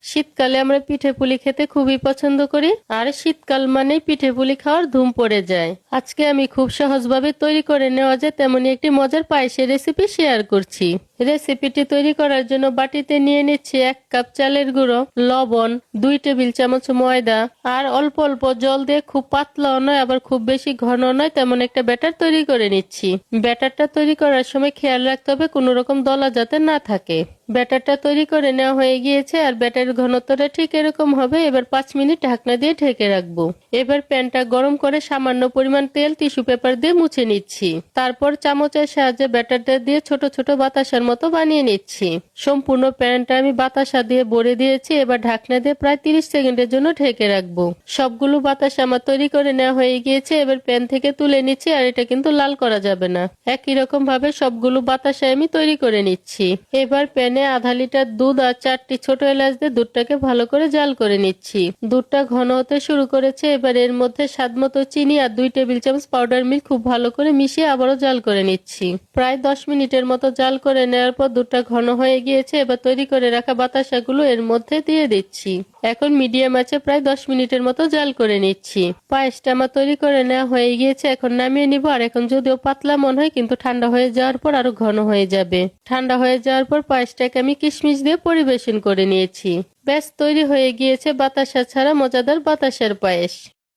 শীতকালে আমরা পিঠে পুলি খেতে খুবই পছন্দ করি, আর শীতকাল মানেই পিঠে পুলি খাওয়ার ধুম পড়ে যায়। আজকে আমি খুব সহজভাবে তৈরি করে নেওয়া যায় তেমনই একটি মজার পায়েসের রেসিপি শেয়ার করছি। রেসিপিটি তৈরি করার জন্য বাটিতে নিয়ে নিচ্ছি 1 কাপ চালের গুঁড়ো, লবণ, 2 টেবিল চামচ ময়দা আর অল্প অল্প জল দিয়ে খুব পাতলাও নয় আবার খুব বেশি ঘন নয় তেমন একটা ব্যাটার তৈরি করে নিচ্ছি। ব্যাটারটা তৈরি করার সময় খেয়াল রাখতে হবে কোনো রকম দলা যাতে না থাকে। ব্যাটারটা তৈরি করে নেওয়া হয়ে গিয়েছে আর ব্যাটারের ঘনত্বটা ঠিক এরকম হবে। এবার 5 মিনিট ঢাকনা দিয়ে ঢেকে রাখবো। এবার প্যানটা গরম করে সামান্য পরিমাণ তেল টিস্যু পেপার দিয়ে মুছে নিচ্ছি। তারপর চামচের সাহায্যে ব্যাটারটা দিয়ে ছোট ছোট বাতাসার মতো বানিয়ে নিচ্ছি। সম্পূর্ণ প্যানটা আমি বাতাসা দিয়ে ভরে দিয়েছি। এবার ঢাকনা দিয়ে প্রায় 30 সেকেন্ডের জন্য ঢেকে রাখবো। সবগুলো বাতাসা আমার তৈরি করে নেওয়া হয়ে গিয়েছে। এবার প্যান থেকে তুলে নিচ্ছি, আর এটা কিন্তু লাল করা যাবে না। একই রকম ভাবে সবগুলো বাতাসা আমি তৈরি করে নিচ্ছি। এবার প্যানে আধা লিটার দুধ আর 4টি ছোট এলাচ দিয়ে দুধটাকে ভালো করে জাল করে নিচ্ছি। দুধটা ঘন হতে শুরু করেছে। এবার এর মধ্যে স্বাদমতো চিনি আর 2 টেবিল চামচ পাউডার মিল্ক খুব ভালো করে মিশিয়ে আবারও জাল করে নিচ্ছি। প্রায় 10 মিনিটের মতো জাল করে নেওয়ার পর দুধটা ঘন হয়ে গিয়েছে। এবার তৈরি করে রাখা বাতাসাগুলো এর মধ্যে দিয়ে দিচ্ছি। এখন মিডিয়াম আঁচে প্রায় 10 মিনিটের মতো জাল করে নিচ্ছি। পায়েসটা আমার তৈরি করে নেওয়া হয়ে গিয়েছে। এখন নামিয়ে নিব। আর এখন যদিও পাতলা মনে হয় কিন্তু ঠান্ডা হয়ে যাওয়ার পর আরো ঘন হয়ে যাবে। ঠান্ডা হয়ে যাওয়ার পর পায়েসটাকে আমি কিশমিশ দিয়ে পরিবেশন করে নিয়েছি। ব্যাস তৈরি হয়ে গিয়েছে বাতাসা ছাড়া মজাদার বাতাসার পায়েস।